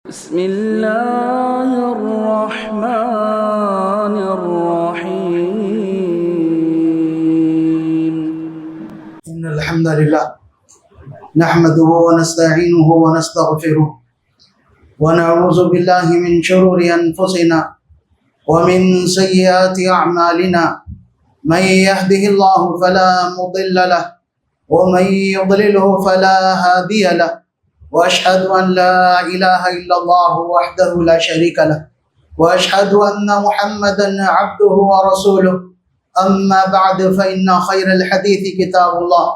بسم الله الرحمن الرحيم. إن الحمد لله نحمده ونستعينه ونستغفره ونعوذ بالله من شرور أنفسنا ومن سيئات أعمالنا. من يهده الله فلا مضل له ومن يضلله فلا هادي له، وأشهد أن لا إله إلا الله وحده لا شريك له، وأشهد أن محمدا عبده ورسوله. أما بعد فإن خير الحديث كتاب الله،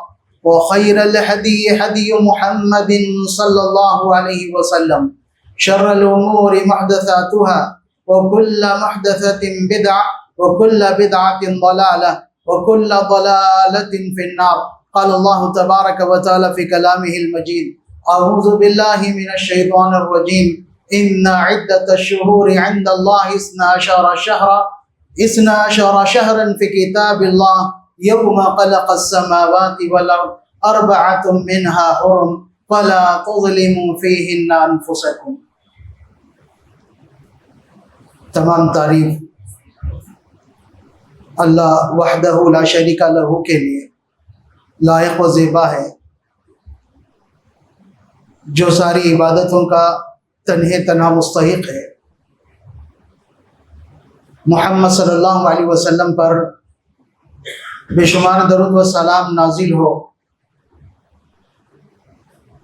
وخير الهدي هدي محمد صلى الله عليه وسلم. شر الأمور محدثاتها، وكل محدثة بدعة، وكل بدعة ضلالة، وكل ضلالة في النار. قال الله تبارك وتعالى في كلامه المجيد: أعوذ بالله من الشيطان الرجيم. إن عدة الشهور عند الله 12 شهرا في كتاب الله يوم خلق السماوات والأرض 4 منها حرم فلا تظلموا فيهن أنفسكم. تمام تعریف اللہ وحدہ لا شریک لہ کے لیے لائق و زیبا ہے، جو ساری عبادتوں کا تنہا تنہا مستحق ہے۔ محمد صلی اللہ علیہ وسلم پر بے شمار درود و سلام نازل ہو،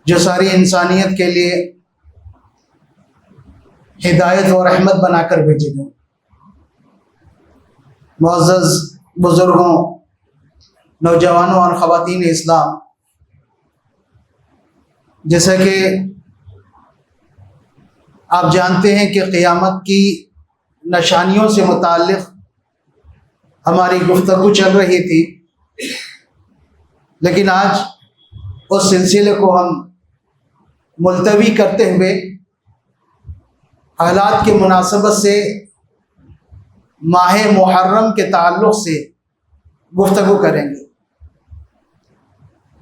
جو ساری انسانیت کے لیے ہدایت و رحمت بنا کر بھیجے گئے۔ معزز بزرگوں، نوجوانوں اور خواتین اسلام، جیسا کہ آپ جانتے ہیں کہ قیامت کی نشانیوں سے متعلق ہماری گفتگو چل رہی تھی، لیکن آج اس سلسلے کو ہم ملتوی کرتے ہوئے حالات کی مناسبت سے ماہ محرم کے تعلق سے گفتگو کریں گے۔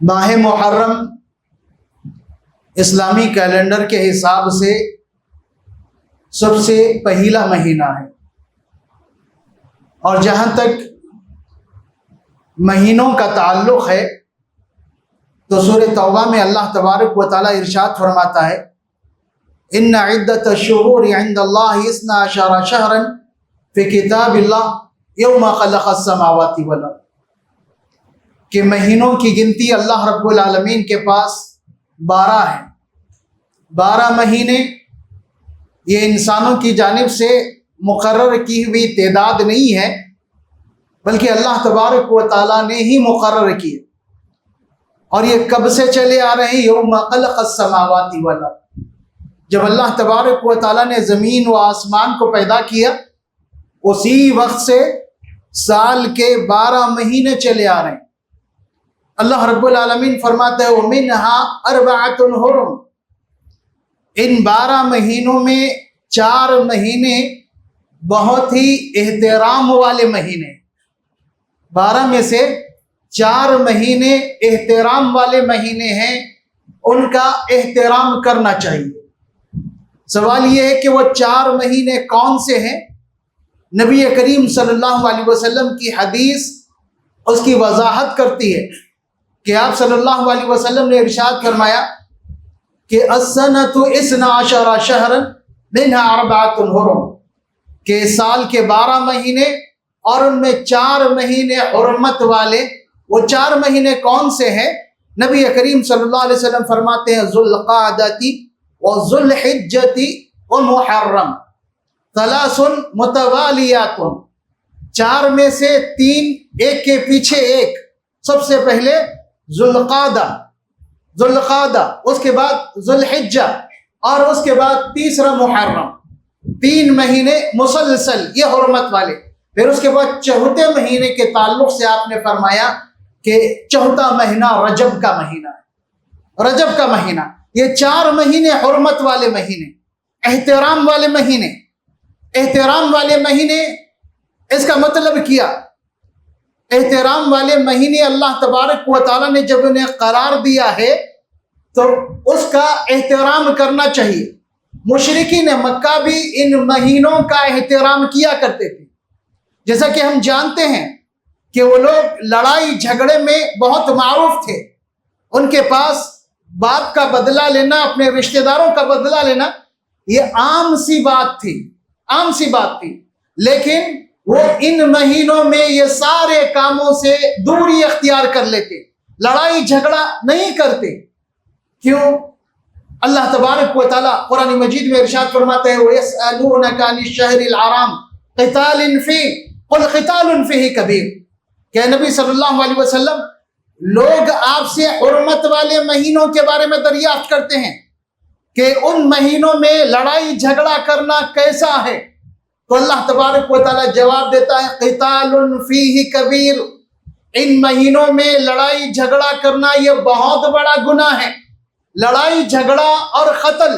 ماہ محرم اسلامی کیلنڈر کے حساب سے سب سے پہلا مہینہ ہے، اور جہاں تک مہینوں کا تعلق ہے تو سورہ توبہ میں اللہ تبارک و تعالی ارشاد فرماتا ہے: ان عدت الشہور عند اللہ 12 شہرا فی کتاب اللہ یوم خلق السماوات والارض، کہ مہینوں کی گنتی اللہ رب العالمین کے پاس 12 ہیں۔ 12 مہینے یہ انسانوں کی جانب سے مقرر کی ہوئی تعداد نہیں ہے، بلکہ اللہ تبارک و تعالیٰ نے ہی مقرر کیے، اور یہ کب سے چلے آ رہے ہیں؟ یوم خلق السماوات والارض، جب اللہ تبارک و تعالیٰ نے زمین و آسمان کو پیدا کیا، اسی وقت سے سال کے 12 مہینے چلے آ رہے ہیں۔ اللہ رب العالمین فرماتا ہے: وَمِنْهَا 4 حرم، ان 12 مہینوں میں 4 مہینے بہت ہی احترام والے مہینے، 12 میں سے 4 مہینے احترام والے مہینے ہیں، ان کا احترام کرنا چاہیے۔ سوال یہ ہے کہ وہ 4 مہینے کون سے ہیں؟ نبی کریم صلی اللہ علیہ وسلم کی حدیث اس کی وضاحت کرتی ہے کہ آپ صلی اللہ علیہ وسلم نے ارشاد فرمایا کہ السنۃ 12 شہرا منها 4 حرم، کہ سال کے 12 مہینے اور ان میں 4 مہینے حرمت والے۔ وہ 4 مہینے کون سے ہیں؟ نبی کریم صلی اللہ علیہ وسلم فرماتے ہیں: ذوالقعدۃ وذوالحجۃ ومحرم 3 متوالیات، 4 میں سے 3 ایک کے پیچھے ایک۔ سب سے پہلے ذوالقعدہ، اس کے بعد ذوالحجہ، اور اس کے بعد تیسرا محرم۔ 3 مہینے مسلسل یہ حرمت والے۔ پھر اس کے بعد 4تھے مہینے کے تعلق سے آپ نے فرمایا کہ 4تھا مہینہ رجب کا مہینہ ہے۔ رجب کا مہینہ، یہ 4 مہینے حرمت والے مہینے، احترام والے مہینے۔ احترام والے مہینے، اس کا مطلب کیا؟ احترام والے مہینے اللہ تبارک و تعالیٰ نے جب انہیں قرار دیا ہے تو اس کا احترام کرنا چاہیے۔ مشرکین مکہ بھی ان مہینوں کا احترام کیا کرتے تھے. جیسا کہ ہم جانتے ہیں کہ وہ لوگ لڑائی جھگڑے میں بہت معروف تھے. ان کے پاس باپ کا بدلہ لینا، اپنے رشتہ داروں کا بدلہ لینا، یہ عام سی بات تھی. لیکن وہ ان مہینوں میں یہ سارے کاموں سے دوری اختیار کر لیتے، لڑائی جھگڑا نہیں کرتے. کیوں؟ اللہ تبارک و تعالیٰ قرآن مجید میں ارشاد فرماتا ہے وَيَسْأَلُونَكَ عَنِ الشَّهْرِ الْحَرَامِ قِتَالٍ فِيهِ قُلْ قِتَالٌ فِيهِ كَبِيرٌ کہ نبی صلی اللہ علیہ وسلم لوگ آپ سے حرمت والے مہینوں کے بارے میں دریافت کرتے ہیں کہ ان مہینوں میں لڑائی جھگڑا کرنا کیسا ہے. تو اللہ تبارک و تعالیٰ جواب دیتا ہے قِتَالٌ فِيهِ كَبِيرٌ، ان مہینوں میں لڑائی جھگڑا کرنا یہ بہت بڑا گناہ ہے. لڑائی جھگڑا اور قتل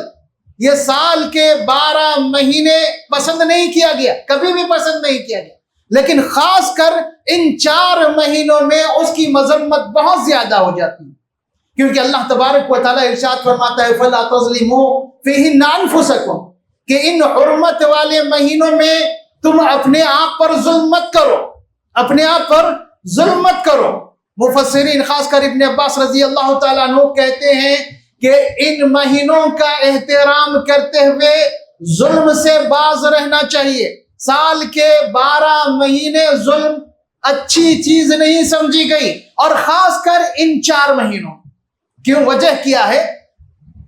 یہ سال کے 12 مہینے پسند نہیں کیا گیا، کبھی بھی پسند نہیں کیا گیا، لیکن خاص کر ان 4 مہینوں میں اس کی مذمت بہت زیادہ ہو جاتی ہے. کیونکہ اللہ تبارک و تعالیٰ ارشاد فرماتا ہے فَلَا تَظْلِمُوا فِيهِنَّ أَنفُسَكُمْ کہ ان حرمت والے مہینوں میں تم اپنے آپ پر ظلم مت کرو. مفسرین خاص کر ابن عباس رضی اللہ تعالیٰ عنہ کہتے ہیں کہ ان مہینوں کا احترام کرتے ہوئے ظلم سے باز رہنا چاہیے. سال کے 12 مہینے ظلم اچھی چیز نہیں سمجھی گئی، اور خاص کر ان 4 مہینوں. کیوں؟ وجہ کیا ہے؟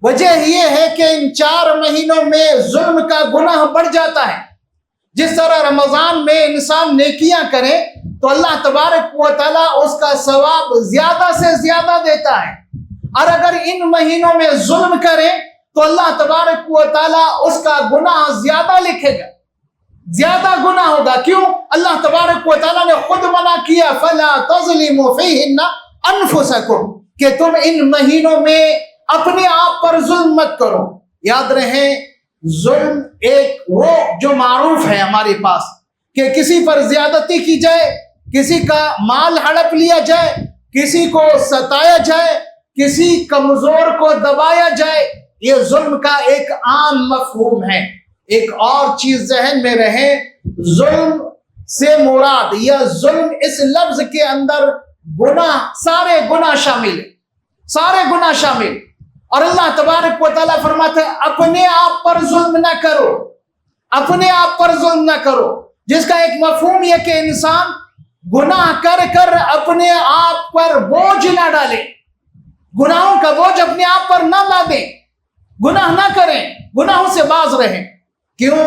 وجہ یہ ہے کہ ان 4 مہینوں میں ظلم کا گناہ بڑھ جاتا ہے. جس طرح رمضان میں انسان نیکیاں کرے تو اللہ تبارک و تعالیٰ اس کا ثواب زیادہ سے زیادہ دیتا ہے، اور اگر ان مہینوں میں ظلم کرے تو اللہ تبارک و تعالیٰ اس کا گناہ زیادہ لکھے گا، زیادہ گناہ ہوگا. کیوں؟ اللہ تبارک و تعالیٰ نے خود منع کیا فَلَا تَظْلِمُوا فِيهِنَّ أَنفُسَكُمْ کہ تم ان مہینوں میں اپنے آپ پر ظلم مت کرو. یاد رہے ظلم ایک وہ جو معروف ہے ہمارے پاس کہ کسی پر زیادتی کی جائے، کسی کا مال ہڑپ لیا جائے، کسی کو ستایا جائے، کسی کمزور کو دبایا جائے. یہ ظلم کا ایک عام مفہوم ہے. ایک اور چیز ذہن میں رہے، ظلم سے مراد یا ظلم اس لفظ کے اندر گناہ، سارے گناہ شامل. اور اللہ تبارک و تعالیٰ فرماتا ہے اپنے آپ پر ظلم نہ کرو، جس کا ایک مفہوم یہ کہ انسان گناہ کر کر اپنے آپ پر بوجھ نہ ڈالے، گناہوں کا بوجھ اپنے آپ پر نہ لادیں، گناہ نہ کریں، گناہوں سے باز رہیں. کیوں؟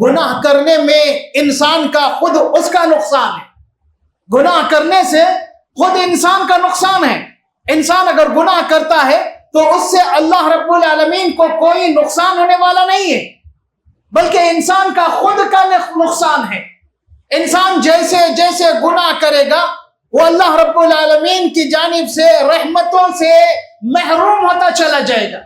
گناہ کرنے میں انسان کا خود اس کا نقصان ہے. گناہ کرنے سے خود انسان کا نقصان ہے. انسان اگر گناہ کرتا ہے تو اس سے اللہ رب العالمین کو کوئی نقصان ہونے والا نہیں ہے، بلکہ انسان کا خود کا نقصان ہے. انسان جیسے جیسے گناہ کرے گا وہ اللہ رب العالمین کی جانب سے رحمتوں سے محروم ہوتا چلا جائے گا.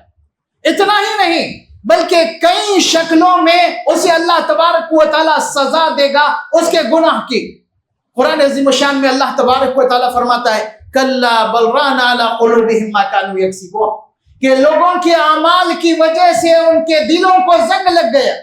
اتنا ہی نہیں بلکہ کئی شکلوں میں اسے اللہ تبارک و تعالیٰ سزا دے گا اس کے گناہ کی. قرآن عظیم الشان میں اللہ تبارک و تعالیٰ فرماتا ہے کَلَّا بَلْ رَانَ عَلَىٰ قُلُوبِهِمْ مَا كَانُوا يَكْسِبُونَ کہ لوگوں کے اعمال کی وجہ سے ان کے دلوں کو زنگ لگ گیا.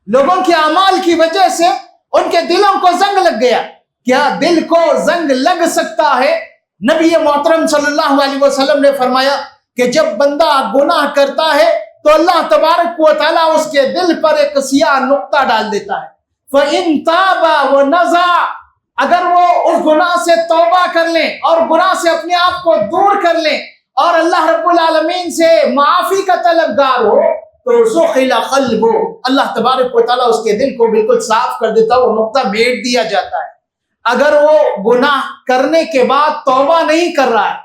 لوگوں کے اعمال کی وجہ سے ان کے دلوں کو زنگ لگ گیا. کیا دل کو زنگ لگ سکتا ہے؟ نبی محترم صلی اللہ علیہ وسلم نے فرمایا کہ جب بندہ گناہ کرتا ہے تو اللہ تبارک و تعالیٰ اس کے دل پر ایک سیاہ نقطہ ڈال دیتا ہے. فَإِن تَابَ وَنَزَعَ اگر وہ اس گناہ سے توبہ کر لیں اور گناہ سے اپنے آپ کو دور کر لیں اور اللہ رب العالمین سے معافی کا طلبگار ہو تو سُخِلَ قَلْبُهُ اللہ تبارک و تعالیٰ اس کے دل کو بالکل صاف کر دیتا، وہ نقطہ میٹ دیا جاتا ہے. اگر وہ گناہ کرنے کے بعد توبہ نہیں کر رہا ہے،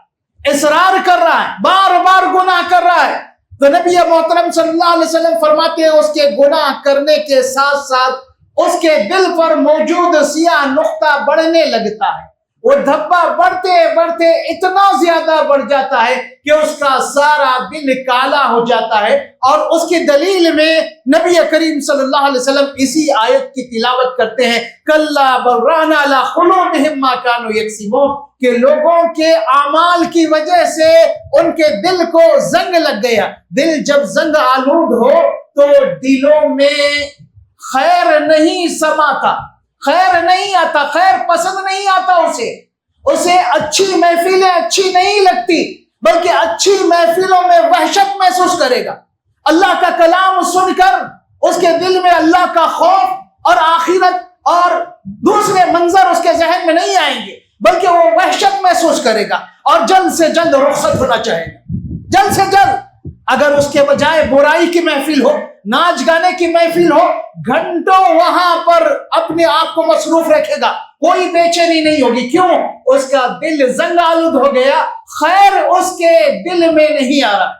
اصرار کر رہا ہے، بار بار گناہ کر رہا ہے، تو نبی محترم صلی اللہ علیہ وسلم فرماتے ہیں اس کے گناہ کرنے کے ساتھ ساتھ اس کے دل پر موجود سیاہ نقطہ بڑھنے لگتا ہے. وہ دھبا بڑھتے بڑھتے اتنا زیادہ بڑھ جاتا ہے کہ اس کا سارا دل کالا ہو جاتا ہے. اور اس کی دلیل میں نبی کریم صلی اللہ علیہ وسلم اسی آیت کی تلاوت کرتے ہیں کلا بل ران علی قلوبہم ما کانوا یکسبون، کہ لوگوں کے اعمال کی وجہ سے ان کے دل کو زنگ لگ گیا. دل جب زنگ آلود ہو تو دلوں میں خیر نہیں سماتا، خیر نہیں آتا، خیر پسند نہیں آتا، اسے اچھی محفلیں اچھی نہیں لگتی، بلکہ اچھی محفلوں میں وحشت محسوس کرے گا. اللہ کا کلام سن کر اس کے دل میں اللہ کا خوف اور آخرت اور دوسرے منظر اس کے ذہن میں نہیں آئیں گے، بلکہ وہ وحشت محسوس کرے گا اور جلد سے جلد رخصت ہونا چاہے گا، جلد سے جلد. اگر اس کے بجائے برائی کی محفل ہو، ناچ گانے کی محفل ہو، گھنٹوں وہاں پر اپنے آپ کو مصروف رکھے گا، کوئی بے چینی نہیں ہوگی. کیوں؟ اس کا دل زنگ آلود ہو گیا، خیر اس کے دل میں نہیں آ رہا.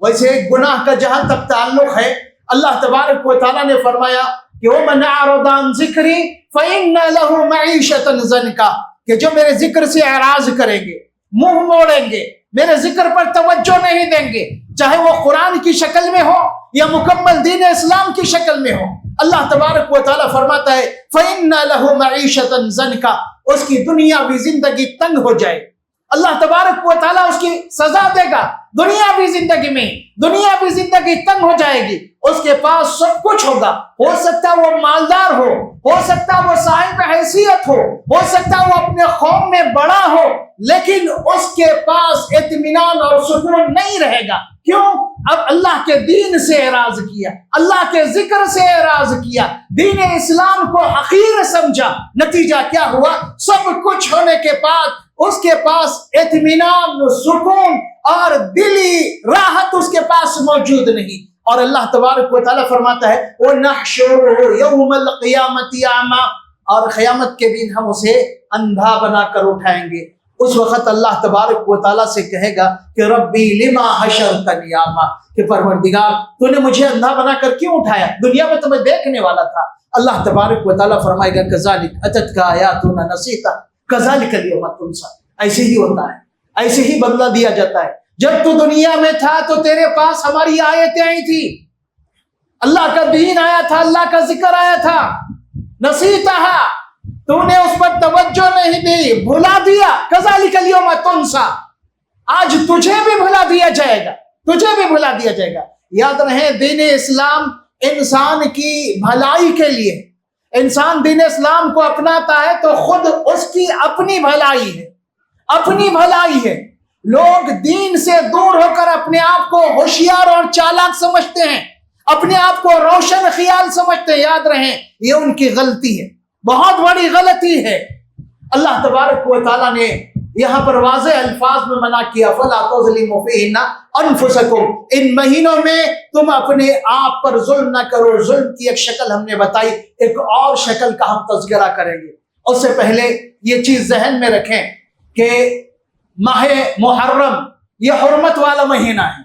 ویسے گناہ کا جہاں تک تعلق ہے، اللہ تبارک و تعالیٰ نے فرمایا کہ وَمَنْ أَعْرَضَ عَنْ ذِكْرِي فَإِنَّ لَهُ مَعِيشَةً ضَنْكًا، کہ جو میرے ذکر سے اعراض کریں گے، منہ موڑیں گے، میرے ذکر پر توجہ نہیں دیں گے، چاہے وہ قرآن کی شکل میں ہو یا مکمل دین اسلام کی شکل میں ہو، اللہ تبارک و تعالیٰ فرماتا ہے فَإِنَّ لَهُ مَعِيشَةً ضَنْكًا، اس کی دنیاوی زندگی تنگ ہو جائے. اللہ تبارک و تعالیٰ اس کی سزا دے گا دنیاوی زندگی میں، دنیاوی زندگی تنگ ہو جائے گی. اس کے پاس سب کچھ ہوگا، ہو سکتا وہ مالدار ہو سکتا وہ صاحب حیثیت ہو سکتا وہ اپنے قوم میں بڑا ہو، لیکن اس کے پاس اطمینان اور سکون نہیں رہے گا. کیوں؟ اب اللہ کے دین سے اعراض کیا، اللہ کے ذکر سے اعراض کیا، دین اسلام کو حقیر سمجھا. نتیجہ کیا ہوا؟ سب کچھ ہونے کے بعد اس کے پاس اطمینان، سکون اور دلی راحت اس کے پاس موجود نہیں. اور اللہ تبارک و تعالیٰ فرماتا ہے وَنَحْشُرُهُ يَوْمَ الْقِيَامَةِ أَعْمَى، اور قیامت کے دن ہم اسے اندھا بنا کر اٹھائیں گے. اس وقت اللہ تبارک و تعالیٰ سے کہے گا کہ ربی لما حشرتنی اعمی، کہ پروردگار تو نے مجھے اندھا بنا کر کیوں اٹھایا؟ دنیا میں تو میں دیکھنے والا تھا. اللہ تبارک و تعالیٰ فرمائے گا کذالک اتتک آیاتنا نسیتها کذالک اليوم تنسی، ایسے ہی ہوتا ہے، ایسے ہی بدلہ دیا جاتا ہے. جب تو دنیا میں تھا تو تیرے پاس ہماری آیتیں آئی تھی، اللہ کا دین آیا تھا، اللہ کا ذکر آیا تھا، نسیتہا، تو نے اس پر توجہ نہیں دی، بھلا دیا. کذالک اليوم تنسی، آج تجھے بھی بھلا دیا جائے گا، تجھے بھی بھلا دیا جائے گا. یاد رہے دین اسلام انسان کی بھلائی کے لیے. انسان دین اسلام کو اپناتا ہے تو خود اس کی اپنی بھلائی ہے، اپنی بھلائی ہے. لوگ دین سے دور ہو کر اپنے آپ کو ہوشیار اور چالاک سمجھتے ہیں، اپنے آپ کو روشن خیال سمجھتے ہیں. یاد رہیں یہ ان کی غلطی ہے، بہت بڑی غلطی ہے. اللہ تبارک و تعالیٰ نے یہاں پر واضح الفاظ میں منع کیا فَلَا تَظْلِمُوا فِيهِنَّ أَنفُسَكُمْ، ان مہینوں میں تم اپنے آپ پر ظلم نہ کرو. ظلم کی ایک شکل ہم نے بتائی، ایک اور شکل کا ہم تذکرہ کریں گے. اس سے پہلے یہ چیز ذہن میں رکھیں کہ ماہ محرم یہ حرمت والا مہینہ ہے،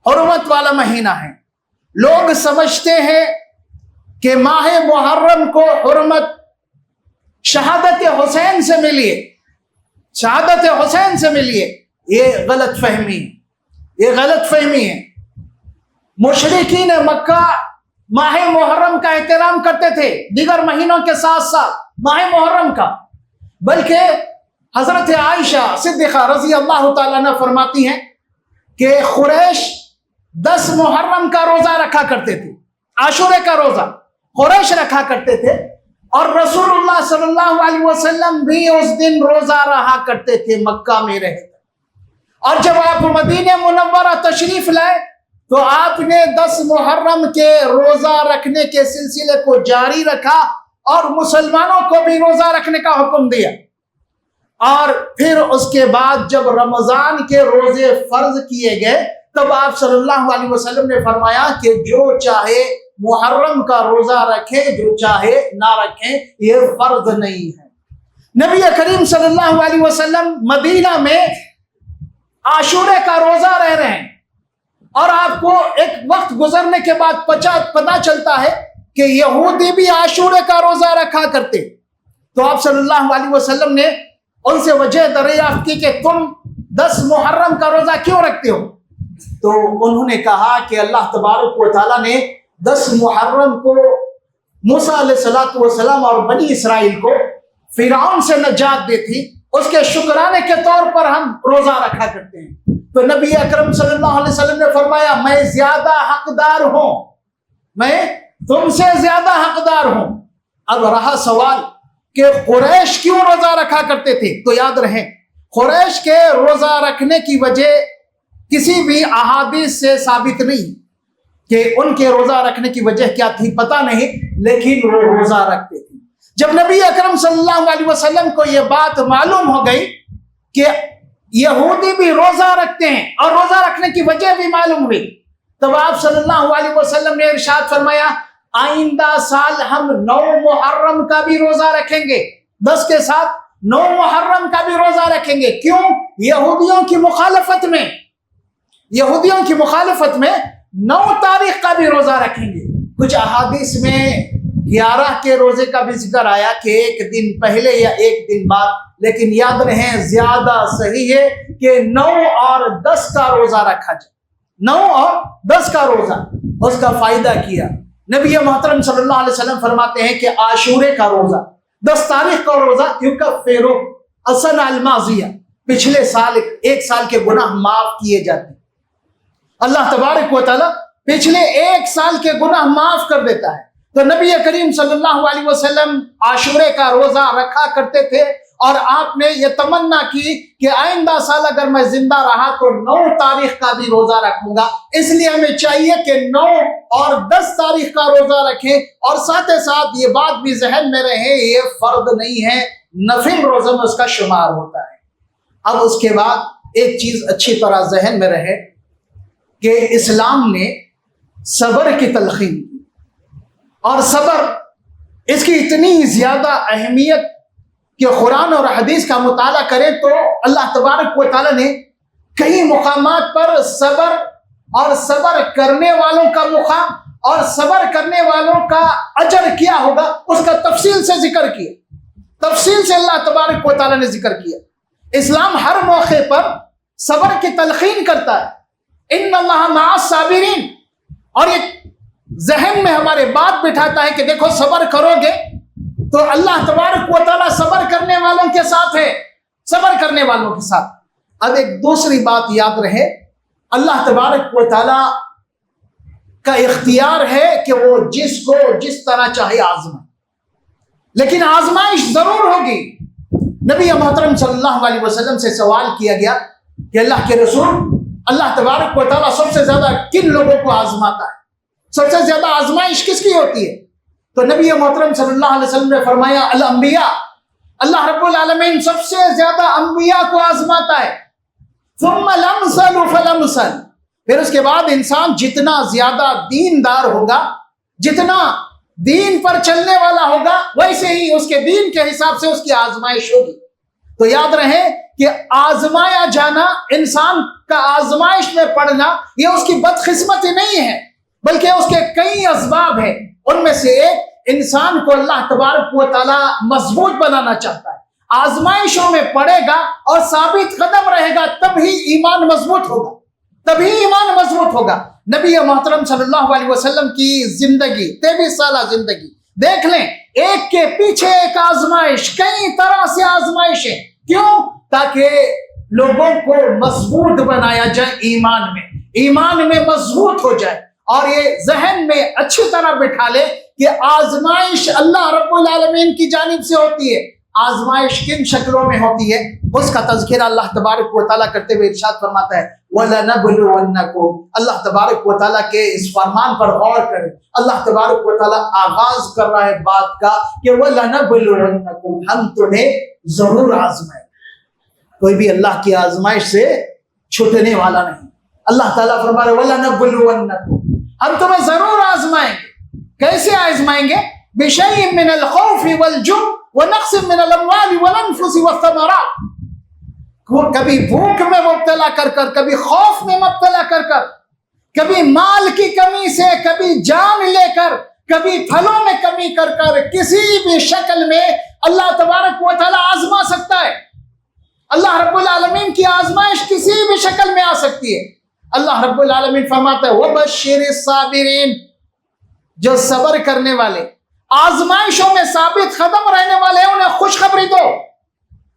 حرمت والا مہینہ ہے. لوگ سمجھتے ہیں کہ ماہ محرم کو حرمت شہادت حسین سے ملی ہے، شہادت حسین سے ملی ہے. یہ غلط فہمی ہے، یہ غلط فہمی ہے. مشرکین مکہ ماہ محرم کا احترام کرتے تھے دیگر مہینوں کے ساتھ ساتھ ماہ محرم کا، بلکہ حضرت عائشہ صدیقہ رضی اللہ تعالیٰ عنہ فرماتی ہیں کہ قریش 10 محرم کا روزہ رکھا کرتے تھے، عاشورے کا روزہ قریش رکھا کرتے تھے، اور رسول اللہ صلی اللہ علیہ وسلم بھی اس دن روزہ رہا کرتے تھے مکہ میں رہے. اور جب آپ مدینہ منورہ تشریف لائے تو آپ نے 10 محرم کے روزہ رکھنے کے سلسلے کو جاری رکھا اور مسلمانوں کو بھی روزہ رکھنے کا حکم دیا. اور پھر اس کے بعد جب رمضان کے روزے فرض کیے گئے تب آپ صلی اللہ علیہ وسلم نے فرمایا کہ جو چاہے محرم کا روزہ رکھے، جو چاہے نہ رکھے، یہ فرض نہیں ہے. نبی کریم صلی اللہ علیہ وسلم مدینہ میں عاشورے کا روزہ رہ رہے ہیں، اور آپ کو ایک وقت گزرنے کے بعد پتہ چلتا ہے کہ یہودی بھی عاشورے کا روزہ رکھا کرتے. تو آپ صلی اللہ علیہ وسلم نے ان سے وجہ دریافت کی کہ تم 10 محرم کا روزہ کیوں رکھتے ہو؟ تو انہوں نے کہا کہ اللہ تبارک و تعالیٰ نے 10 محرم کو موسیٰ علیہ السلام اور بنی اسرائیل کو فرعون سے نجات دی تھی، اس کے شکرانے کے طور پر ہم روزہ رکھا کرتے ہیں۔ تو نبی اکرم صلی اللہ علیہ وسلم نے فرمایا میں زیادہ حقدار ہوں، میں تم سے زیادہ حقدار ہوں۔ اب رہا سوال کہ قریش کیوں روزہ رکھا کرتے تھے؟ تو یاد رہے قریش کے روزہ رکھنے کی وجہ کسی بھی احادیث سے ثابت نہیں کہ ان کے روزہ رکھنے کی وجہ کیا تھی، پتہ نہیں، لیکن وہ روزہ رکھتے تھے۔ جب نبی اکرم صلی اللہ علیہ وسلم کو یہ بات معلوم ہو گئی کہ یہودی بھی روزہ رکھتے ہیں اور روزہ رکھنے کی وجہ بھی معلوم ہوئی، تب آپ صلی اللہ علیہ وسلم نے ارشاد فرمایا آئندہ سال ہم 9 محرم کا بھی روزہ رکھیں گے، 10 کے ساتھ 9 محرم کا بھی روزہ رکھیں گے۔ کیوں؟ یہودیوں کی مخالفت میں 9 تاریخ کا بھی روزہ رکھیں گے۔ کچھ احادیث میں 11 کے روزے کا بھی ذکر آیا کہ 1 دن پہلے یا 1 دن بعد، لیکن یاد رہیں زیادہ صحیح ہے کہ 9 اور 10 کا روزہ رکھا جائے۔ 9 اور 10 کا روزہ، اس کا فائدہ کیا نبی محترم صلی اللہ علیہ وسلم فرماتے ہیں کہ عاشورے کا روزہ، 10 تاریخ کا روزہ یکفر السنہ الماضیہ، پچھلے سال 1 سال کے گناہ معاف کیے جاتے ہیں۔ اللہ تبارک و تعالیٰ پچھلے 1 سال کے گناہ معاف کر دیتا ہے۔ تو نبی کریم صلی اللہ علیہ وسلم عاشورے کا روزہ رکھا کرتے تھے، اور آپ نے یہ تمنا کی کہ آئندہ سال اگر میں زندہ رہا تو 9 تاریخ کا بھی روزہ رکھوں گا۔ اس لیے ہمیں چاہیے کہ 9 اور 10 تاریخ کا روزہ رکھیں، اور ساتھ ساتھ یہ بات بھی ذہن میں رہے یہ فرض نہیں ہے، نفل روزہ میں اس کا شمار ہوتا ہے۔ اب اس کے بعد ایک چیز اچھی طرح ذہن میں رہے کہ اسلام نے صبر کی تلقین کی، اور صبر اس کی اتنی زیادہ اہمیت کہ قرآن اور حدیث کا مطالعہ کریں تو اللہ تبارک و تعالیٰ نے کئی مقامات پر صبر اور صبر کرنے والوں کا مقام اور صبر کرنے والوں کا اجر کیا ہوگا اس کا تفصیل سے ذکر کیا، تفصیل سے اللہ تبارک و تعالیٰ نے ذکر کیا۔ اسلام ہر موقع پر صبر کی تلقین کرتا ہے، ان اللہ مع الصابرین، اور یہ ذہن میں ہمارے بات بٹھاتا ہے کہ دیکھو صبر کرو گے تو اللہ تبارک و تعالیٰ صبر کرنے والوں کے ساتھ ہے، صبر کرنے والوں کے ساتھ۔ اب ایک دوسری بات یاد رہے، اللہ تبارک و تعالیٰ کا اختیار ہے کہ وہ جس کو جس طرح چاہے آزمائے، لیکن آزمائش ضرور ہوگی۔ نبی محترم صلی اللہ علیہ وسلم سے سوال کیا گیا کہ اللہ کے رسول، اللہ تبارک و تعالیٰ سب سے زیادہ کن لوگوں کو آزماتا ہے؟ سب سے زیادہ آزمائش کس کی ہوتی ہے؟ تو نبی محترم صلی اللہ علیہ وسلم نے فرمایا الانبیاء، اللہ رب العالمین سب سے زیادہ انبیاء کو آزماتا ہے۔ ثم الامثل فالامثل، پھر اس کے بعد انسان جتنا زیادہ دیندار ہوگا، جتنا دین پر چلنے والا ہوگا، ویسے ہی اس کے دین کے حساب سے اس کی آزمائش ہوگی۔ تو یاد رہے کہ آزمایا جانا، انسان کا آزمائش میں پڑنا، یہ اس کی بدقسمتی نہیں ہے، بلکہ اس کے کئی اسباب ہیں۔ ان میں سے ایک، انسان کو اللہ تبارک و تعالیٰ مضبوط بنانا چاہتا ہے، آزمائشوں میں پڑے گا اور ثابت قدم رہے گا، تبھی ایمان مضبوط ہوگا، تبھی ایمان مضبوط ہوگا۔ نبی محترم صلی اللہ علیہ وسلم کی زندگی، 23 سالہ زندگی دیکھ لیں، ایک کے پیچھے ایک آزمائش، کئی طرح سے آزمائشیں، کیوں؟ تاکہ لوگوں کو مضبوط بنایا جائے، ایمان میں مضبوط ہو جائے، اور یہ ذہن میں اچھی طرح بٹھا لے کہ آزمائش اللہ رب العالمین کی جانب سے ہوتی ہے۔ آزمائش کن شکلوں میں ہوتی ہے اس کا تذکرہ اللہ تبارک و تعالیٰ کرتے ہوئے ارشاد فرماتا ہے وَلَنَبْلُوَنَّكُمْ، اللہ تبارک و تعالیٰ کے اس فرمان پر غور کریں۔ اللہ تبارک و تعالیٰ آغاز کر رہا ہے بات کا کہ وَلَنَبْلُوَنَّكُمْ، ہم تمہیں ضرور آزمائیں۔ کوئی بھی اللہ کی آزمائش سے چھوٹنے والا نہیں۔ اللہ تعالیٰ فرما رہے وَلَنَبْلُوَنَّكُمْ، ہم تمہیں ضرور آزمائیں گے۔ کیسے آزمائیں گے؟ بِشَيْءٍ مِّنَ الْخَوْفِ وَالْجُوعِ وَنَقْصٍ مِّنَ الْأَمْوَالِ وَالْأَنفُسِ وَالثَّمَرَاتِ، کبھی بھوک میں مبتلا کر کر، کبھی خوف میں مبتلا کر کر، کبھی مال کی کمی سے، کبھی جان لے کر، کبھی پھلوں میں کمی کر کر، کسی بھی شکل میں اللہ تبارک و تعالیٰ آزما سکتا ہے۔ اللہ رب العالمین کی آزمائش کسی بھی شکل میں آ سکتی ہے. اللہ رب العالمین فرماتا ہے وَبَشِّرِ الصَّابِرِينَ، جو صبر کرنے والے، آزمائشوں میں ثابت قدم رہنے والے ہیں، انہیں خوشخبری دو.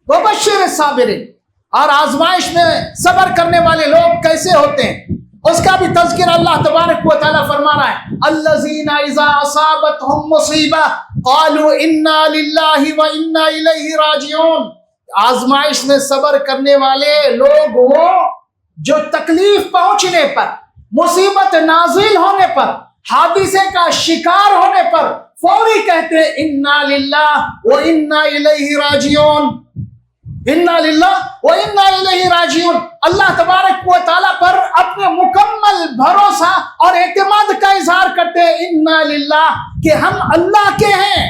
وَبَشِّرِ الصَّابِرِينَ. اور آزمائش میں صبر کرنے والے لوگ کیسے ہوتے ہیں اس کا بھی تذکر اللہ تبارک و تعالیٰ فرما رہا ہے. الذین اذا اصابتهم مصیبہ قالوا انا للہ وانا الیہ راجعون. آزمائش میں صبر کرنے والے لوگ وہ جو تکلیف پہنچنے پر، مصیبت نازل ہونے پر، حادثے کا شکار ہونے پر فوری کہتے انا للہ وانا الیہ راجعون، انا للہ وانا الیہ راجعون. اللہ تبارک و تعالیٰ پر اپنے مکمل بھروسہ اور اعتماد کا اظہار کرتے ہیں انا للہ، کہ ہم اللہ کے ہیں،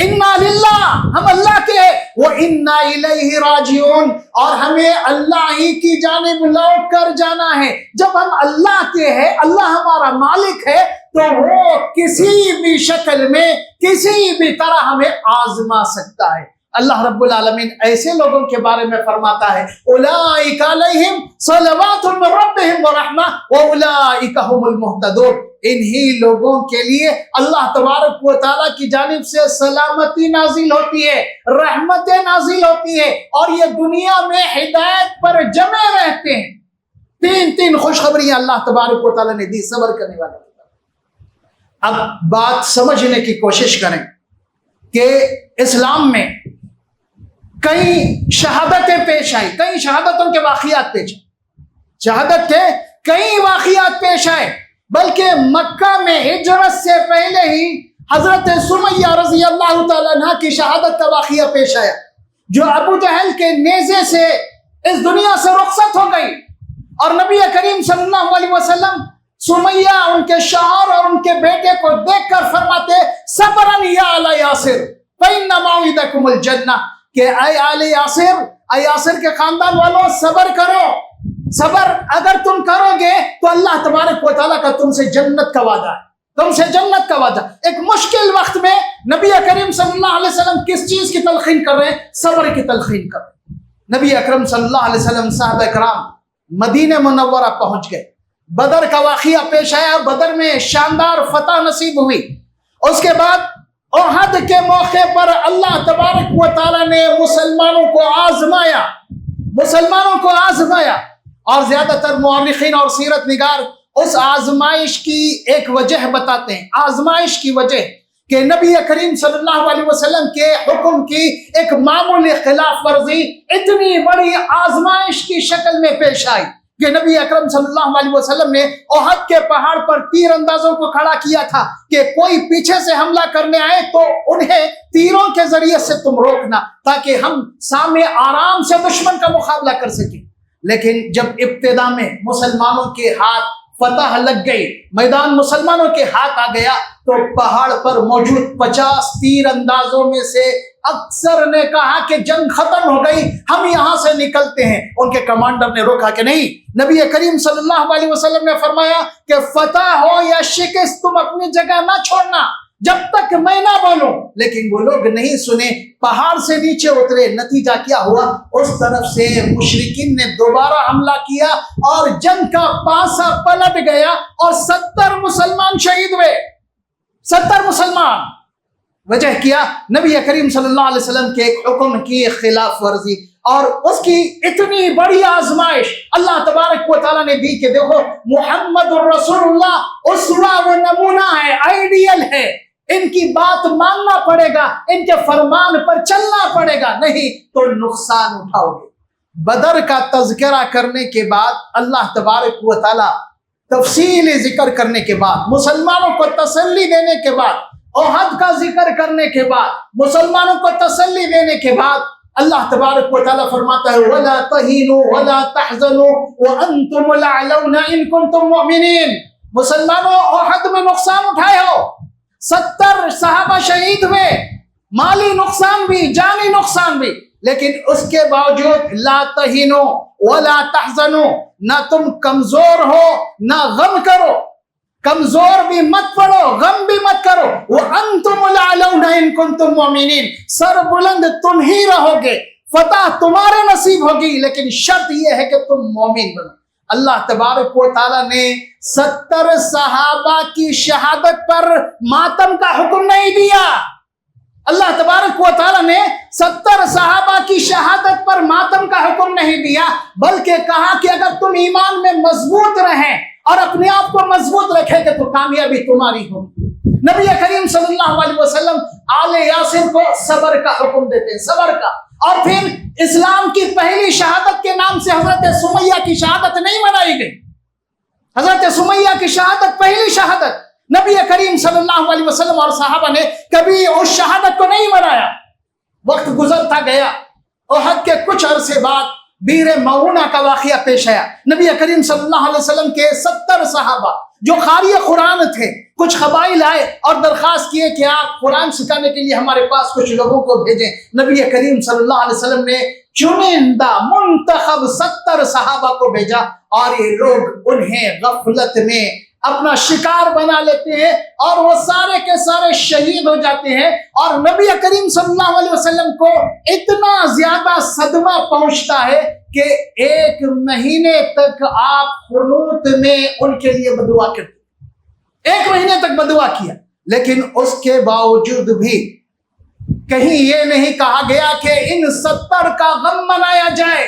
انا للہ ہم اللہ کے ہیں، وانا الیہ راجعون اور ہمیں اللہ ہی کی جانب لوٹ کر جانا ہے. جب ہم اللہ کے ہیں، اللہ ہمارا مالک ہے، تو وہ کسی بھی شکل میں کسی بھی طرح ہمیں آزما سکتا ہے. اللہ رب العالمین ایسے لوگوں کے بارے میں فرماتا ہے اولئک علیہم صلوات من ربہم ورحمہ واولئک هم المہتدون. انہی لوگوں کے لیے اللہ تبارک و تعالیٰ کی جانب سے سلامتی نازل ہوتی ہے، رحمتیں نازل ہوتی ہے، اور یہ دنیا میں ہدایت پر جمے رہتے ہیں. تین خوشخبریاں اللہ تبارک و تعالیٰ نے دی صبر کرنے والے. اب بات سمجھنے کی کوشش کریں کہ اسلام میں کئی شہادتیں پیش آئی، کئی شہادتوں کے واقعات پیش آئے، شہادت کے کئی واقعات پیش آئے. بلکہ مکہ میں ہجرت سے پہلے ہی حضرت سمیہ رضی اللہ تعالیٰ عنہ کی شہادت کا واقعہ پیش آیا، جو ابو جہل کے نیزے سے اس دنیا سے رخصت ہو گئی. اور نبی کریم صلی اللہ علیہ وسلم سمیہ ان کے شوہر اور ان کے بیٹے کو دیکھ کر فرماتے صبرا یا آل یاسر فإن موعدکم الجنہ، کہ اے آل یاسر، اے یاسر کے خاندان والوں صبر کرو. صبر اگر تم کرو گے تو اللہ تبارک و تعالیٰ کا تم سے جنت کا وعدہ ہے، تم سے جنت کا وعدہ. ایک مشکل وقت میں نبی کریم صلی اللہ علیہ وسلم کس چیز کی تلقین کر رہے ہیں؟ صبر کی تلقین کر رہے ہیں. نبی اکرم صلی اللہ علیہ وسلم صحابہ کرام مدینہ منورہ پہنچ گئے. بدر کا واقعہ پیش آیا، بدر میں شاندار فتح نصیب ہوئی. اس کے بعد احد کے موقع پر اللہ تبارک و تعالیٰ نے مسلمانوں کو آزمایا، مسلمانوں کو آزمایا. اور زیادہ تر مورخین اور سیرت نگار اس آزمائش کی ایک وجہ بتاتے ہیں. آزمائش کی وجہ کہ نبی کریم صلی اللہ علیہ وسلم کے حکم کی ایک معمولی خلاف ورزی اتنی بڑی آزمائش کی شکل میں پیش آئی کہ نبی اکرم صلی اللہ علیہ وسلم نے احد کے پہاڑ پر تیر اندازوں کو کھڑا کیا تھا کہ کوئی پیچھے سے حملہ کرنے آئے تو انہیں تیروں کے ذریعے سے تم روکنا، تاکہ ہم سامنے آرام سے دشمن کا مقابلہ کر سکیں. لیکن جب ابتدا میں مسلمانوں کے ہاتھ فتح لگ گئی، میدان مسلمانوں کے ہاتھ آ گیا، تو پہاڑ پر موجود 50 تیر اندازوں میں سے اکثر نے کہا کہ جنگ ختم ہو گئی، ہم یہاں سے نکلتے ہیں. ان کے کمانڈر نے روکا کہ نہیں، نبی کریم صلی اللہ علیہ وسلم نے فرمایا کہ فتح ہو یا شکست تم اپنی جگہ نہ چھوڑنا جب تک میں نہ بولوں. لیکن وہ لوگ نہیں سنے، پہاڑ سے نیچے اترے. نتیجہ کیا ہوا؟ اس طرف سے مشرکین نے دوبارہ حملہ کیا اور جنگ کا پاسا پلٹ گیا اور 70 مسلمان شہید ہوئے. 70 مسلمان. وجہ کیا؟ نبی کریم صلی اللہ علیہ وسلم کے ایک حکم کی خلاف ورزی اور اس کی اتنی بڑی آزمائش اللہ تبارک و تعالیٰ نے دی کہ دیکھو محمد رسول اللہ اسوہ و نمونہ ہے، آئیڈیل ہے. ان کی بات ماننا پڑے گا، ان کے فرمان پر چلنا پڑے گا، نہیں تو نقصان اٹھاؤ گے. بدر کا تذکرہ کرنے کے بعد اللہ تبارک و تعالیٰ تفصیلی ذکر کرنے کے بعد، مسلمانوں کو تسلی دینے کے بعد، احد کا ذکر کرنے کے بعد، مسلمانوں کو تسلی دینے کے بعد اللہ تبارک و تعالیٰ فرماتا ہے وَلَا تَهِنُوا وَلَا تَحْزَنُوا وَأَنْتُمُ الْأَعْلَوْنَ إِن كُنتُم مُؤْمِنِينَ. مسلمانوں احد میں نقصان اٹھائے ہو، 70 صحابہ شہید ہوئے، مالی نقصان بھی، جانی نقصان بھی، لیکن اس کے باوجود لا تہینو ولا تحزنو، نہ تم کمزور ہو نہ غم کرو، کمزور بھی مت پڑو، غم بھی مت کرو. وَأَنْتُمُ الْأَعْلَوْنَ إِن كُنتُم مُؤْمِنِينَ، سر بلند تم ہی رہو گے. فتح تمہارے نصیب ہوگی، لیکن شرط یہ ہے کہ تم مومن بنو۔ اللہ تبارک و تعالیٰ نے 70 صحابہ کی شہادت پر ماتم کا حکم نہیں دیا۔ اللہ تبارک و تعالیٰ نے 70 صحابہ کی شہادت پر ماتم کا حکم نہیں دیا، بلکہ کہا کہ اگر تم ایمان میں مضبوط رہیں اور اپنے آپ کو مضبوط رکھیں گے تو کامیابی تمہاری ہوگی۔ نبی کریم صلی اللہ علیہ وسلم آل یاسر کو صبر کا حکم دیتے ہیں، صبر کا۔ اور پھر اسلام کی پہلی شہادت کے نام سے حضرت سمیہ کی شہادت نہیں منائی گئی۔ حضرت سمیہ کی شہادت پہلی شہادت، نبی کریم صلی اللہ علیہ وسلم اور صحابہ نے کبھی اس شہادت کو نہیں منایا۔ وقت گزرتا گیا، احد کے کچھ عرصے بعد بیر معونہ کا واقعہ پیش آیا۔ نبی کریم صلی اللہ علیہ وسلم کے 70 صحابہ جو قاری قرآن تھے، کچھ قبائل آئے اور درخواست کیے کہ آپ قرآن سکھانے کے لیے ہمارے پاس کچھ لوگوں کو بھیجیں۔ نبی کریم صلی اللہ علیہ وسلم نے چنندہ منتخب 70 صحابہ کو بھیجا، اور یہ لوگ انہیں غفلت میں اپنا شکار بنا لیتے ہیں اور وہ سارے کے سارے شہید ہو جاتے ہیں۔ اور نبی کریم صلی اللہ علیہ وسلم کو اتنا زیادہ صدمہ پہنچتا ہے کہ 1 مہینے تک آپ قنوت میں ان کے لیے بدعا کرتے، 1 مہینے تک بدعا کیا، لیکن اس کے باوجود بھی کہیں یہ نہیں کہا گیا کہ ان 70 کا غم منایا جائے،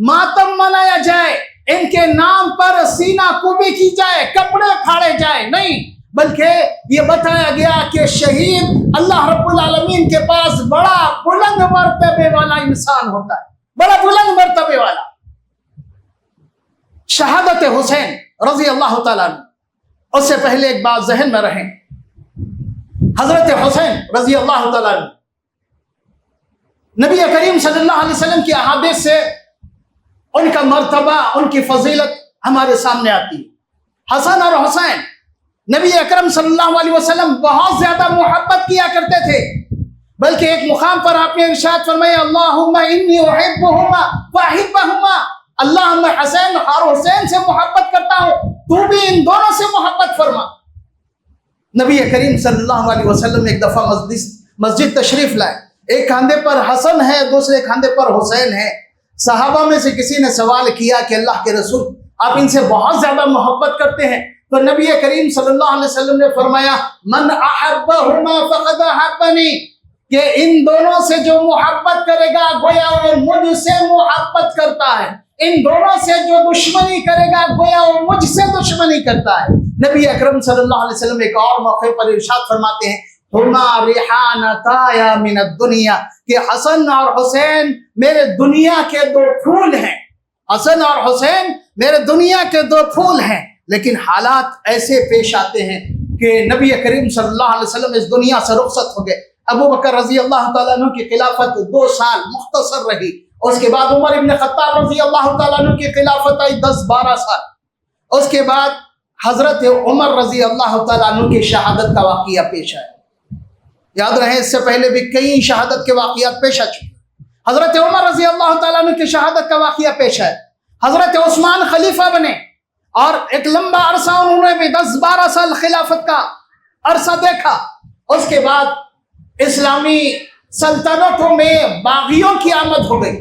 ماتم منایا جائے، ان کے نام پر سینہ کوبی کی جائے، کپڑے پھاڑے جائے، نہیں، بلکہ یہ بتایا گیا کہ شہید اللہ رب العالمین کے پاس بڑا بلند مرتبے والا انسان ہوتا ہے، بڑا بلند مرتبے والا۔ شہادت حسین رضی اللہ تعالیٰ عنہ، اس سے پہلے ایک بات ذہن میں رہیں، حضرت حسین رضی اللہ تعالیٰ عنہ نبی کریم صلی اللہ علیہ وسلم کی احادیث سے ان کا مرتبہ، ان کی فضیلت ہمارے سامنے آتی ہے۔ حسن اور حسین نبی اکرم صلی اللہ علیہ وسلم بہت زیادہ محبت کیا کرتے تھے، بلکہ ایک مقام پر آپ نے ارشاد فرمایا اللہم انی احبہما فاحبہما، اللہ میں حسین اور حسین سے محبت کرتا ہوں، تو بھی ان دونوں سے محبت فرما۔ نبی کریم صلی اللہ علیہ وسلم ایک دفعہ مسجد تشریف لائے، ایک کاندھے پر حسن ہے، دوسرے کاندھے پر حسین ہے۔ صحابہ میں سے کسی نے سوال کیا کہ اللہ کے رسول، آپ ان سے بہت زیادہ محبت کرتے ہیں، تو نبی کریم صلی اللہ علیہ وسلم نے فرمایا من احبہما فقد احبنی، کہ ان دونوں سے جو محبت کرے گا گویا وہ مجھ سے محبت کرتا ہے، ان دونوں سے جو دشمنی کرے گا گویا وہ مجھ سے دشمنی کرتا ہے۔ نبی اکرم صلی اللہ علیہ وسلم ایک اور موقع پر ارشاد فرماتے ہیں ہما ریحانتایا من الدنیا، کہ حسن اور حسین میرے دنیا کے 2 پھول ہیں، حسن اور حسین میرے دنیا کے 2 پھول ہیں۔ لیکن حالات ایسے پیش آتے ہیں کہ نبی کریم صلی اللہ علیہ وسلم اس دنیا سے رخصت ہو گئے۔ ابو بکر رضی اللہ تعالیٰ عنہ کی خلافت 2 سال مختصر رہی، اس کے بعد عمر ابن خطاب رضی اللہ تعالیٰ عنہ کی خلافت آئی 10-12 سال، اس کے بعد حضرت عمر رضی اللہ تعالیٰ عنہ کی شہادت کا واقعہ پیش آیا۔ یاد رہے اس سے پہلے بھی کئی شہادت کے واقعات پیش آ چکے۔ حضرت عمر رضی اللہ تعالیٰ عنہ کی شہادت کا واقعہ پیش آیا، حضرت عثمان خلیفہ بنے اور ایک لمبا عرصہ انہوں نے بھی 10-12 سال خلافت کا عرصہ دیکھا۔ اس کے بعد اسلامی سلطنتوں میں باغیوں کی آمد ہو گئی،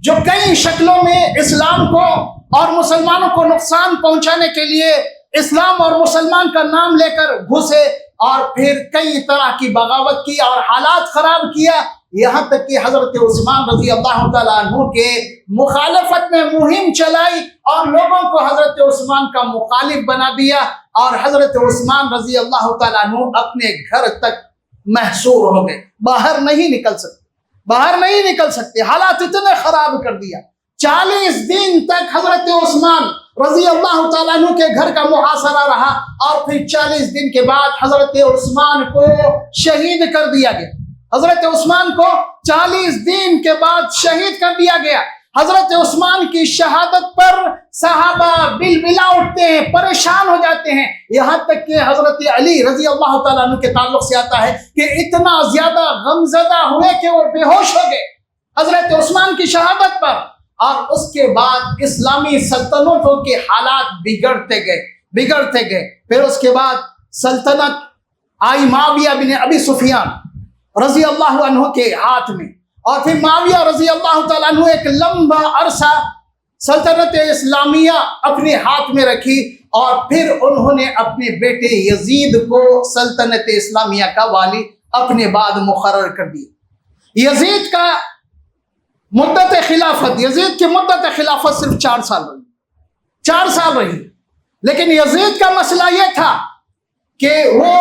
جو کئی شکلوں میں اسلام کو اور مسلمانوں کو نقصان پہنچانے کے لیے اسلام اور مسلمان کا نام لے کر گھسے اور پھر کئی طرح کی بغاوت کی اور حالات خراب کیا، یہاں تک کہ حضرت عثمان رضی اللہ تعالیٰ عنہ کے مخالفت میں مہم چلائی اور لوگوں کو حضرت عثمان کا مخالف بنا دیا، اور حضرت عثمان رضی اللہ تعالیٰ عنہ اپنے گھر تک محصور ہو گئے، باہر نہیں نکل سکتے، حالات اتنے خراب کر دیا۔ 40 دن تک حضرت عثمان رضی اللہ تعالیٰ عنہ کے گھر کا محاصرہ رہا، اور پھر 40 دن کے بعد حضرت عثمان کو شہید کر دیا گیا۔ حضرت عثمان کو 40 دن کے بعد شہید کر دیا گیا۔ حضرت عثمان کی شہادت پر صحابہ بلبلا اٹھتے ہیں، پریشان ہو جاتے ہیں، یہاں تک کہ حضرت علی رضی اللہ تعالیٰ عنہ کے تعلق سے آتا ہے کہ اتنا زیادہ غمزدہ ہوئے کہ وہ بے ہوش ہو گئے حضرت عثمان کی شہادت پر۔ اور اس کے بعد اسلامی سلطنتوں کے حالات بگڑتے گئے۔ پھر اس کے بعد سلطنت آئی معاویہ بن ابی سفیان رضی اللہ عنہ کے ہاتھ میں، اور پھر معاویہ رضی اللہ تعالیٰ عنہ ایک لمبا عرصہ سلطنت اسلامیہ اپنے ہاتھ میں رکھی، اور پھر انہوں نے اپنے بیٹے یزید کو سلطنت اسلامیہ کا والی اپنے بعد مقرر کر دیا۔ یزید کا مدت خلافت، یزید کی مدت خلافت صرف 4 سال رہی، 4 سال رہی، لیکن یزید کا مسئلہ یہ تھا کہ وہ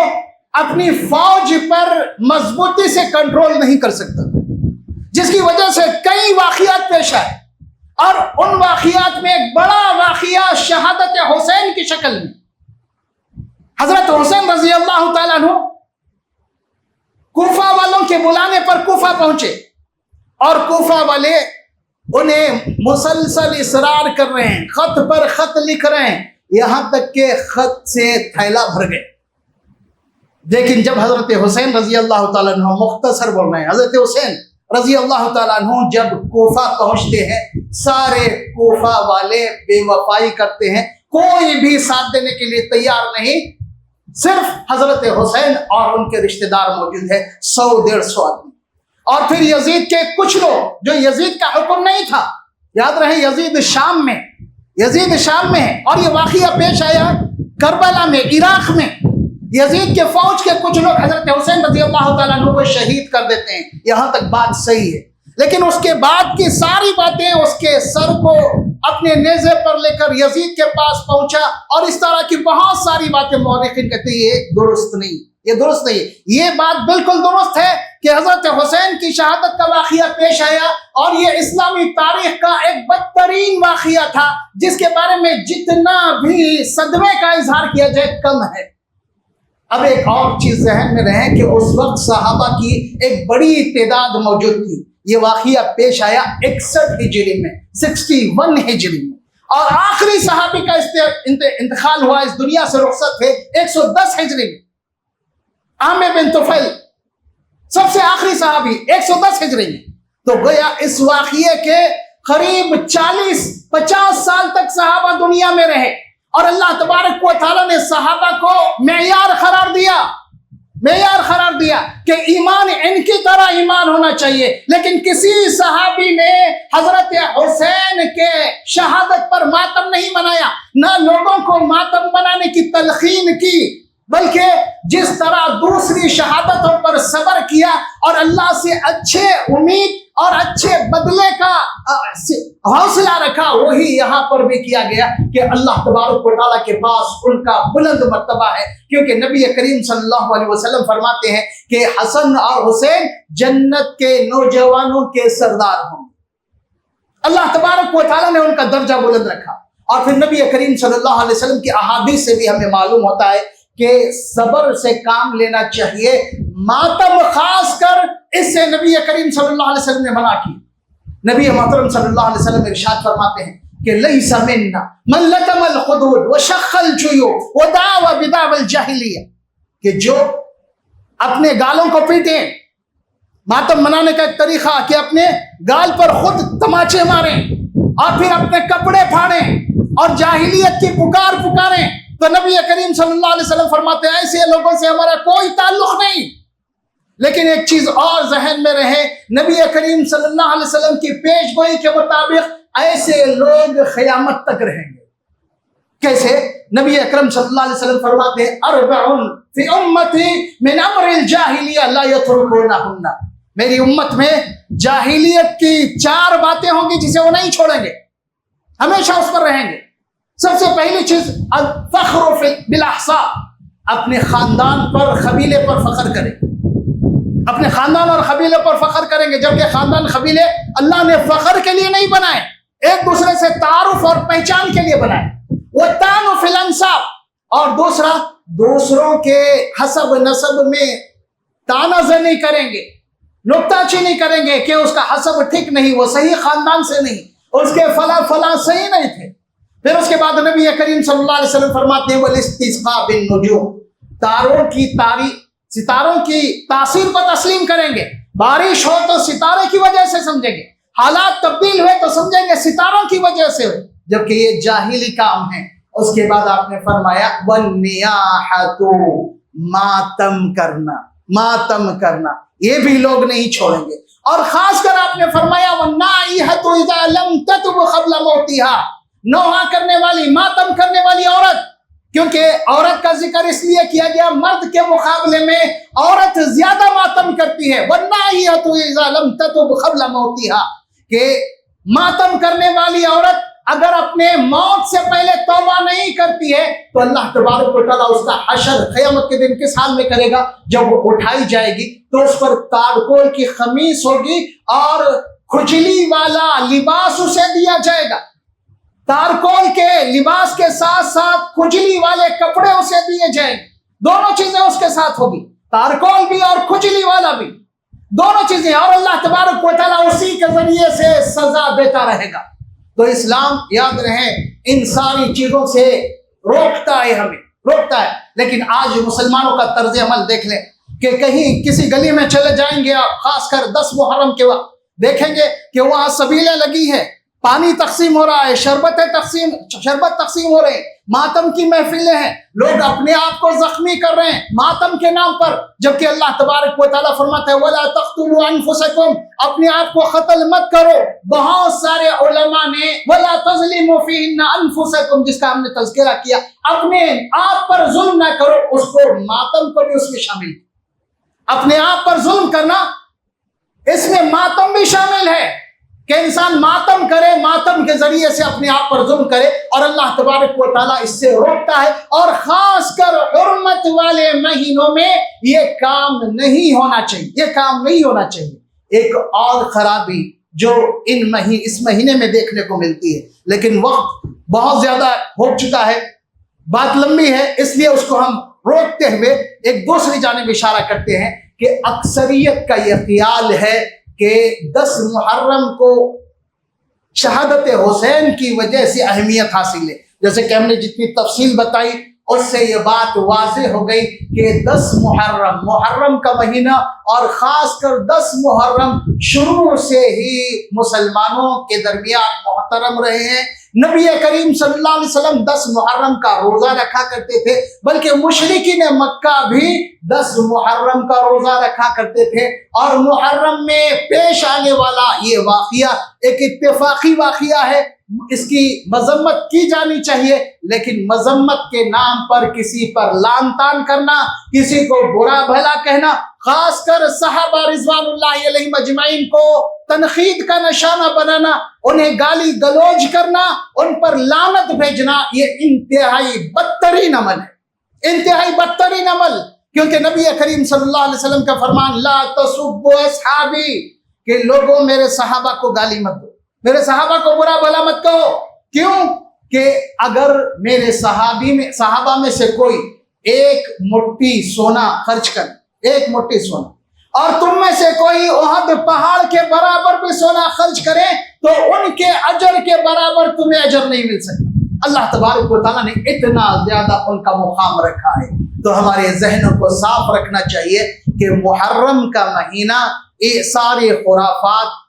اپنی فوج پر مضبوطی سے کنٹرول نہیں کر سکتا، جس کی وجہ سے کئی واقعات پیش آئے، اور ان واقعات میں ایک بڑا واقعہ شہادت حسین کی شکل میں۔ حضرت حسین رضی اللہ تعالیٰ عنہ کوفہ والوں کے بلانے پر کوفہ پہنچے، اور کوفہ والے انہیں مسلسل اصرار کر رہے ہیں، خط پر خط لکھ رہے ہیں، یہاں تک کہ خط سے تھیلا بھر گئے۔ لیکن جب حضرت حسین رضی اللہ تعالیٰ عنہ، مختصر بول رہے ہیں، حضرت حسین رضی اللہ تعالیٰ عنہ جب کوفہ پہنچتے ہیں، سارے کوفہ والے بے وفائی کرتے ہیں، کوئی بھی ساتھ دینے کے لیے تیار نہیں، صرف حضرت حسین اور ان کے رشتہ دار موجود ہیں، 100-150 آدمی۔ اور پھر یزید کے کچھ لوگ، جو یزید کا حکم نہیں تھا، یاد رہے یزید شام میں، یزید شام میں ہے، اور یہ واقعہ پیش آیا کربلا میں، عراق میں۔ یزید کے فوج کے کچھ لوگ حضرت حسین رضی اللہ تعالیٰ عنہ کو شہید کر دیتے ہیں، یہاں تک بات صحیح ہے، لیکن اس کے بعد کی ساری باتیں اس کے سر کو اپنے نیزے پر لے کر یزید کے پاس پہنچا، اور اس طرح کی بہت ساری باتیں مورخین کہتے ہیں یہ درست نہیں، یہ درست نہیں۔ یہ بات بالکل درست ہے کہ حضرت حسین کی شہادت کا واقعہ پیش آیا، اور یہ اسلامی تاریخ کا ایک بدترین واقعہ تھا، جس کے بارے میں جتنا بھی صدمے کا اظہار کیا جائے کم ہے۔ اب ایک اور چیز ذہن میں رہے کہ اس وقت صحابہ کی ایک بڑی تعداد موجود تھی۔ یہ واقعہ پیش آیا 61 ہجری میں، 61 ہجری میں، اور آخری صحابی کا انتقال ہوا، اس دنیا سے رخصت ہوئے 110 ہجری میں، عامر بن طفیل، سب سے آخری صحابی 110 ہجری میں۔ تو گویا اس واقعے کے قریب 40-50 سال تک صحابہ دنیا میں رہے، اور اللہ تبارک و تعالیٰ نے صحابہ کو معیار قرار دیا کہ ایمان ان کی طرح ایمان ہونا چاہیے، لیکن کسی صحابی نے حضرت حسین کے شہادت پر ماتم نہیں منایا، نہ لوگوں کو ماتم منانے کی تلقین کی، بلکہ جس طرح دوسری شہادتوں پر صبر کیا اور اللہ سے اچھے امید اور اچھے بدلے کا حوصلہ رکھا، وہی یہاں پر بھی کیا گیا کہ اللہ تبارک و تعالیٰ کے پاس ان کا بلند مرتبہ ہے، کیونکہ نبی کریم صلی اللہ علیہ وسلم فرماتے ہیں کہ حسن اور حسین جنت کے نوجوانوں کے سردار ہوں۔ اللہ تبارک و تعالیٰ نے ان کا درجہ بلند رکھا، اور پھر نبی کریم صلی اللہ علیہ وسلم کی احادیث سے بھی ہمیں معلوم ہوتا ہے کہ صبر سے کام لینا چاہیے، ماتم خاص کر اس سے نبی کریم صلی اللہ علیہ وسلم نے منع کی۔ نبی محترم صلی اللہ علیہ وسلم ارشاد فرماتے ہیں کہ لیس منا من لطم الخدود وشق الجیوب ودعا بدعوى الجاہلیہ، کہ جو اپنے گالوں کو پیٹیں، ماتم منانے کا ایک طریقہ کہ اپنے گال پر خود تماچے ماریں اور پھر اپنے کپڑے پھاڑیں اور جاہلیت کی پکاریں، تو نبی کریم صلی اللہ علیہ وسلم فرماتے ہیں ایسے لوگوں سے ہمارا کوئی تعلق نہیں۔ لیکن ایک چیز اور ذہن میں رہے، نبی کریم صلی اللہ علیہ وسلم کی پیش گوئی کے مطابق ایسے لوگ قیامت تک رہیں گے۔ کیسے؟ نبی اکرم صلی اللہ علیہ وسلم فرماتے ہیں اربع فی امتی من امر الجاہلیہ لا یترکونہن، میری امت میں جاہلیت کی 4 باتیں ہوں گی جسے وہ نہیں چھوڑیں گے، ہمیشہ اس پر رہیں گے۔ سب سے پہلی چیز الفخر بالاحساب، اپنے خاندان پر قبیلے پر فخر کریں، اپنے خاندان اور قبیلے پر فخر کریں گے، جبکہ خاندان قبیلے اللہ نے فخر کے لیے نہیں بنائے، ایک دوسرے سے تعارف اور پہچان کے لیے بنائے۔ والطعن فی الانساب، اور دوسرا دوسروں کے حسب نسب میں تانا زنی کریں گے، نکتہ چینی کریں گے کہ اس کا حسب ٹھیک نہیں، وہ صحیح خاندان سے نہیں، اس کے فلاں صحیح نہیں تھے۔ پھر اس کے بعد نبی کریم صلی اللہ علیہ وسلم فرماتے ہیں والاستسقاء بالنجوم، ستاروں کی تاثیر کو تسلیم کریں گے، بارش ہو تو ستارے کی وجہ سے سمجھیں گے، حالات تبدیل ہوئے تو سمجھیں گے ستاروں کی وجہ سے ہوئے، جبکہ یہ جاہلی کام ہے۔ اس کے بعد آپ نے فرمایا والنیاحۃ، ماتم کرنا، یہ بھی لوگ نہیں چھوڑیں گے۔ اور خاص کر آپ نے فرمایا وَالنَّائِحَةُ إِذَا لَمْ تَتُبْ قَبْلَ مَوْتِهَا، نوحہ کرنے والی، ماتم کرنے والی عورت، کیونکہ عورت کا ذکر اس لیے کیا گیا مرد کے مقابلے میں عورت زیادہ ماتم کرتی ہے۔ وَالنَّائِحَةُ إِذَا لَمْ تَتُبْ قَبْلَ مَوْتِهَا، کہ ماتم کرنے والی عورت اگر اپنے موت سے پہلے توبہ نہیں کرتی ہے تو اللہ تبارک و تعالیٰ اس کا حشر قیامت کے دن کس حال میں کرے گا؟ جب وہ اٹھائی جائے گی تو اس پر تارکول کی خمیس ہوگی اور کھجلی والا لباس اسے دیا جائے گا۔ تارکول کے لباس کے ساتھ ساتھ کھجلی والے کپڑے اسے دیے جائیں گے، دونوں چیزیں اس کے ساتھ ہوگی، تارکول بھی اور کھجلی والا بھی، دونوں چیزیں، اور اللہ تبارک و تعالیٰ اسی کے ذریعے سے سزا دیتا رہے گا۔ تو اسلام یاد رہے ان ساری چیزوں سے روکتا ہے، ہمیں روکتا ہے۔ لیکن آج مسلمانوں کا طرز عمل دیکھ لیں کہ کہیں کسی گلی میں چلے جائیں گے، خاص کر 10 محرم کے وقت دیکھیں گے کہ وہاں سبیلیں لگی ہیں، پانی تقسیم ہو رہا ہے، شربت تقسیم ہو رہے ہیں، ماتم کی محفلیں ہیں، لوگ اپنے آپ کو زخمی کر رہے ہیں ماتم کے نام پر، جبکہ اللہ تبارک و تعالیٰ فرماتا ہے وَلَا تَقْتُلُوا أَنفُسَكُمْ، اپنے آپ کو قتل مت کرو۔ بہت سارے علماء نے وَلَا تَظْلِمُوا فِيهِنَّ أَنفُسَكُمْ، جس کا ہم نے تذکرہ کیا، اپنے آپ پر ظلم نہ کرو، اس کو ماتم کو بھی اس میں شامل، اپنے آپ پر ظلم کرنا اس میں ماتم بھی شامل ہے کہ انسان ماتم کرے، ماتم کے ذریعے سے اپنے آپ پر ظلم کرے، اور اللہ تبارک و تعالیٰ اس سے روکتا ہے۔ اور خاص کر حرمت والے مہینوں میں یہ کام نہیں ہونا چاہیے، یہ کام نہیں ہونا چاہیے۔ ایک اور خرابی جو اس مہینے میں دیکھنے کو ملتی ہے، لیکن وقت بہت زیادہ ہو چکا ہے، بات لمبی ہے، اس لیے اس کو ہم روکتے ہوئے ایک دوسری جانب اشارہ کرتے ہیں کہ اکثریت کا یہ خیال ہے کہ 10 محرم کو شہادت حسین کی وجہ سے اہمیت حاصل ہے۔ جیسے کہ ہم نے جتنی تفصیل بتائی اس سے یہ بات واضح ہو گئی کہ 10 محرم کا مہینہ، اور خاص کر 10 محرم شروع سے ہی مسلمانوں کے درمیان محترم رہے ہیں۔ نبی کریم صلی اللہ علیہ وسلم 10 محرم کا روزہ رکھا کرتے تھے، بلکہ مشرکین مکہ بھی 10 محرم کا روزہ رکھا کرتے تھے۔ اور محرم میں پیش آنے والا یہ واقعہ ایک اتفاقی واقعہ ہے، اس کی مذمت کی جانی چاہیے، لیکن مذمت کے نام پر کسی پر لعن طعن کرنا، کسی کو برا بھلا کہنا، خاص کر صحابہ رضوان اللہ علیہم اجمعین کو تنقید کا نشانہ بنانا، انہیں گالی گلوچ کرنا، ان پر لعنت بھیجنا، یہ انتہائی بدترین عمل ہے، انتہائی بدترین عمل۔ کیونکہ نبی کریم صلی اللہ علیہ وسلم کا فرمان لا تسبوا اصحابی، کہ لوگوں میرے صحابہ کو گالی مت دو، میرے صحابہ کو برا بھلا مت کہو۔ کیوں کہ اگر میرے صحابہ میں سے کوئی ایک مٹھی سونا خرچ کر، ایک مٹھی سونا، اور تم میں سے کوئی احد پہاڑ کے برابر بھی سونا خرچ کرے تو ان کے اجر کے برابر تمہیں اجر نہیں مل سکتا۔ اللہ تبارک و تعالیٰ نے اتنا زیادہ ان کا مقام رکھا ہے، تو ہمارے ذہنوں کو صاف رکھنا چاہیے کہ محرم کا مہینہ یہ سارے خرافات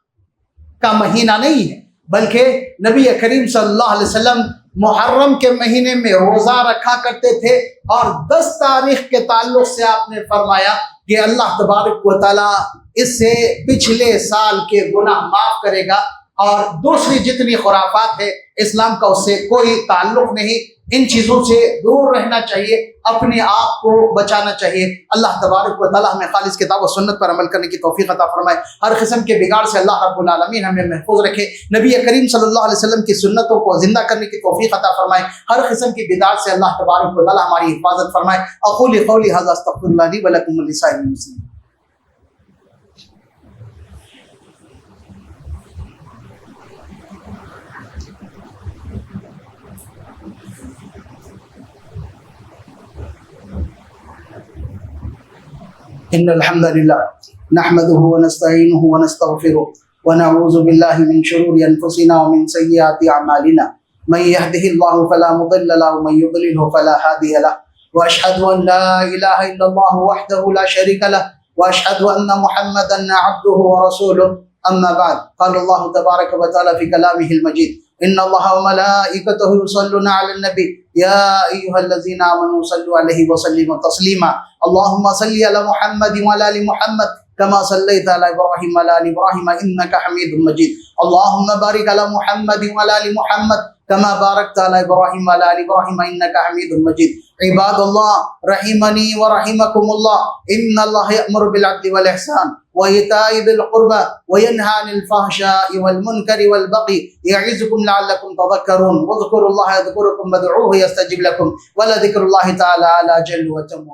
کا مہینہ نہیں ہے، بلکہ نبی کریم صلی اللہ علیہ وسلم محرم کے مہینے میں روزہ رکھا کرتے تھے، اور 10 تاریخ کے تعلق سے آپ نے فرمایا کہ اللہ تبارک و تعالیٰ اس سے پچھلے سال کے گناہ معاف کرے گا، اور دوسری جتنی خرافات ہے اسلام کا اس سے کوئی تعلق نہیں۔ ان چیزوں سے دور رہنا چاہیے، اپنے آپ کو بچانا چاہیے۔ اللہ تبارک و تعالیٰ ہمیں خالص کتاب و سنت پر عمل کرنے کی توفیق عطا فرمائے، ہر قسم کے بگاڑ سے اللہ رب العالمین ہمیں محفوظ رکھے، نبی کریم صلی اللہ علیہ وسلم کی سنتوں کو زندہ کرنے کی توفیق عطا فرمائے، ہر قسم کی بدعات سے اللہ تبارک و تعالیٰ ہماری حفاظت فرمائے۔ اقول قولی ھذا استغفر اللہ لی ولکم ولسائر المسلمین۔ إن الحمد لله نحمده ونستعينه ونستغفره ونعوذ بالله من شرور أنفسنا ومن سيئات أعمالنا من يهده الله فلا مضل له ومن يضلله فلا هادي له وأشهد أن لا إله إلا الله وحده لا شريك له وأشهد أن محمدا عبده ورسوله أما بعد قال الله تبارك وتعالى في كلامه المجيد إن الله وملائكته يصلون على النبي يا أيها الذين آمنوا صلوا عليه وسلموا تسليما اللهم صل على محمد وعلى آل محمد كما صليت على إبراهيم وعلى آل إبراهيم إنك حميد مجيد. اللهم بارك على محمد وعلى آل محمد كما باركت على إبراهيم وعلى آل إبراهيم إنك حميد مجيد. عباد الله رحمني ورحمكم الله، إن الله يأمر بالعدل والإحسان وإيتاء ذي القربى وينهى عن الفحشاء والمنكر والبغي يعظكم لعلكم تذكرون. واذكروا الله يذكركم وادعوه يستجب لكم ولذكر الله تعالى على جل وتم.